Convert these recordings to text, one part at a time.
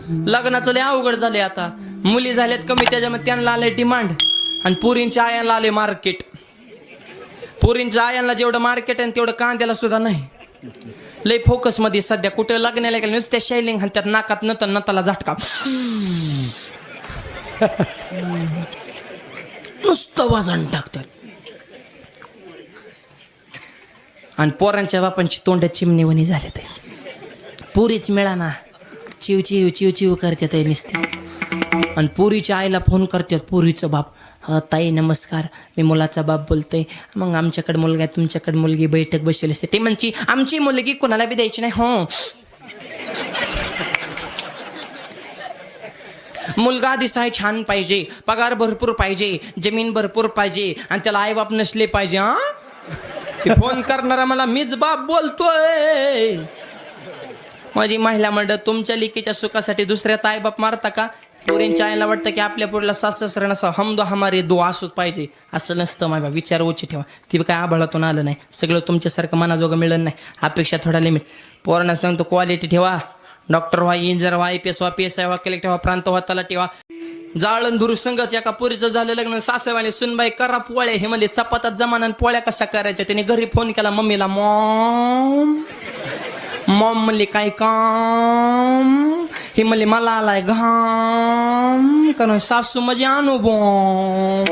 लग्नाचं लय अवघड झाले आता. मुली झाल्यात कमी त्याच्यामध्ये त्यांना आले डिमांड आणि पुरींच्या आयांना आले मार्केट. पुरींच्या आयांना जेवढं मार्केट आहे तेवढं कांद्याला सुद्धा नाही. लय फोकस मध्ये सध्या. कुठं लग्नाला गेलं नुसत्या शायलिंग आणि त्यात नाकात नताला झटका नुसतं वजन टाकतात. आणि पोरांच्या बापांची तोंडात चिमणीवणी झाले ते. पुरीच मिळाना चिव चिव चिव चिव करतात ते नुसते. आणि पुरीच्या आईला फोन करतात पुरीचं बाप. ताई नमस्कार, मी मुलाचा बाप बोलतोय. मग आमच्याकडे मुलगा आहे, तुमच्याकडे मुलगी, बैठक बसवली असते. ते म्हणची आमची मुलगी कोणाला बी द्यायची नाही. हो, मुलगा दिसाय छान पाहिजे, पगार भरपूर पाहिजे, जमीन भरपूर पाहिजे आणि त्याला आई बाप नसले पाहिजे. हा, ते फोन करणारा मला मीच बाप बोलतोय. माझी महिला मंडळ तुमच्या लेकीच्या सुखासाठी दुसऱ्याचा आई बाप मारता का? पोरींच्या आईला वाटतं की आपल्या पोरीला सासरा नसा, हम दो हमारे दो असंच पाहिजे. असं नसतं माझ्या. विचार उच्च ठेवा. ती काय आभाळातून आलं नाही. सगळं तुमच्यासारखं मनाजोगं मिळलं नाही. अपेक्षा थोडा लिमिट. पोरांना सांगतो क्वालिटी ठेवा. डॉक्टर व्हा, इंजिनियर व्हा, IPS व्हा, PSI व्हा, कलेक्टर व्हा, प्रांत व्हा, तलाठी व्हा. जाळण धुरू संघच एका पोरीचं झालं लग्न. सासवाने सुनबाई करा पोळ्या. हे म्हणजे चपातात जमाना पोळ्या कशा करायच्या. त्याने घरी फोन केला मम्मीला. मॉम म्हणली काय काम. हे म्हणले मला आलाय घाम. कारण सासू म्हणजे अनुभव.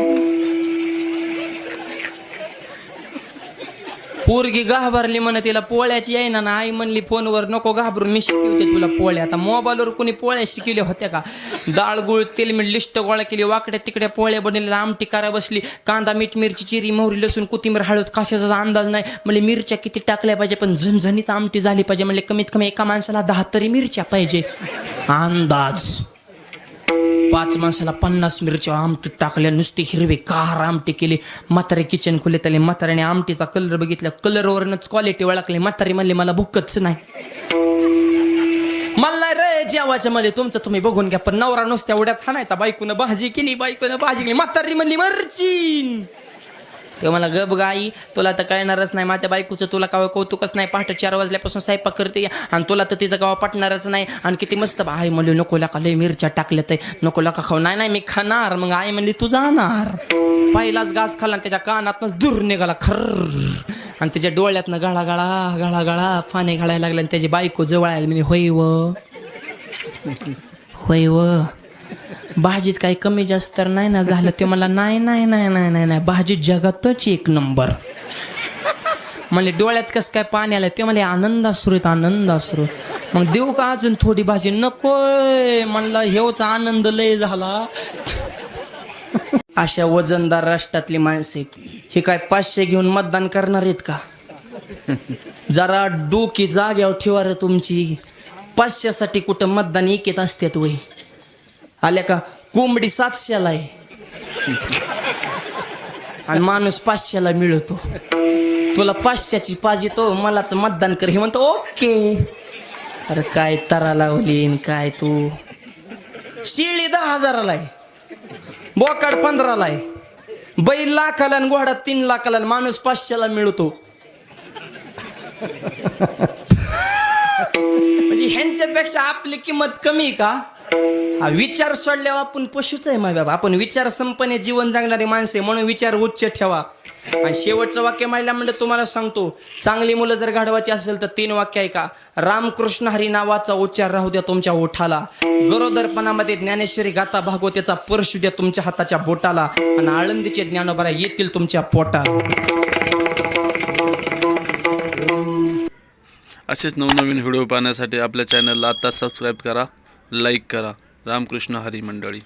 पोरगी घाबरली म्हणे तिला पोळ्याची येईना ना. आई म्हणली फोनवर नको घाबरून, मी शिकवते तुला पोळ्या. आता मोबाईलवर कोणी पोळ्या शिकवल्या होत्या का? डाळ गुळ तेल मीठ लिस्ट गोळा केली, वाकड्या तिकड्या पोळ्या बनवल्या, आमटी करा बसली. कांदा मीठ मिरची चिरी मोहरी लसूण कोथिंबीर हळद कशाचा अंदाज नाही. म्हणजे मिरच्या किती टाकल्या पाहिजे पण झणझणीत आमटी झाली पाहिजे. म्हणजे कमीत कमी एका माणसाला 10 तरी मिरच्या पाहिजे अंदाज. 5 माणसाला 50 मिरच्या आमटी टाकल्या. नुसती हिरवी कार आमटी केली. म्हातारे किचन खुले त्याले. म्हाताऱ्याने आमटीचा कलर बघितला, कलरवरच क्वालिटी ओळखली. म्हातारी म्हणली मला भुकच नाही. मला रे जेवायच्या मध्ये तुमचं तुम्ही बघून घ्या. पण नवरा नुसत्या उड्याच हाणायचा. बायकोनं भाजी केली, बायकोनं भाजी केली. म्हातारी म्हणली मरची. ते मला गप गाई, तुला तर कळणारच नाही. माझ्या बायकोचं तुला काव कौतुकच नाही. पहाटे 4 वाजल्यापासून स्वयंपाक करते आणि तुला तर तिचं गावा पटणारच नाही. आणि किती मस्त आई म्हणली नको लाका लय मिरच्या टाकल्या ते नको लाका खाऊ. नाही नाही मी खाणार. मग आई म्हणली तू जाणार. पहिलाच घास खाल्ला त्याच्या कानातनच दूर निघाला खर. आणि त्याच्या डोळ्यातनं गळा गळा गळा गळा पाणी घालायला लागलं. आणि त्याची बायको जवळ आली. म्हणजे होय व भाजीत काही कमी जास्त तर नाही ना झालं. ते मला नाही नाही नाही नाही नाही नाही भाजीत जगातच 1 नंबर. म्हणले डोळ्यात कसं काय पाणी आलं. ते मला आनंद असू आनंद असू. मग देऊ का अजून थोडी भाजी. नकोय म्हणलं हेवचा आनंद लय झाला. अशा वजनदार राष्ट्रातली माणसे हे काय 500 घेऊन मतदान करणार आहेत का? जरा डोकी जाग्यावर ठेवा रे तुमची. 500 साठी कुठं मतदान एकेत असतात वय. आल्या का कोंबडी 700ला आहे आणि माणूस 500ला मिळतो. तुला 500ची पाहिजे तो मलाच मतदान कर. हे म्हणतो ओके. अरे काय तरा लावली काय तू. शिळी 10,000ला आहे, बोकाड 15ला आहे, बैल लाखाला आणि घोडा 3 लाखाला. माणूस 500ला मिळतो. म्हणजे ह्यांच्यापेक्षा आपली किंमत कमी का? हा विचार सोडल्यावर आपण पशुच आहे माझ्या बाबा. आपण विचार संपन्न जीवन जगणारी माणसे म्हणून विचार उच्च ठेवा. आणि शेवटचं वाक्य महिला म्हणलं तुम्हाला सांगतो. चांगली मुलं जर घडवायची असेल तर 3 वाक्य आहे का? रामकृष्ण हरी नावाचा उच्चार राहू द्या तुमच्या ओठाला. गरोदरपणामध्ये ज्ञानेश्वरी गाथा भागवतेचा परशु द्या तुमच्या हाताच्या बोटाला. आणि आळंदीचे ज्ञानोबा येतील तुमच्या पोटात. असेच नवनवीन व्हिडिओ पाहण्यासाठी आपल्या चॅनलला आता सबस्क्राईब करा, लाईक करा. रामकृष्ण हरी मंडळी.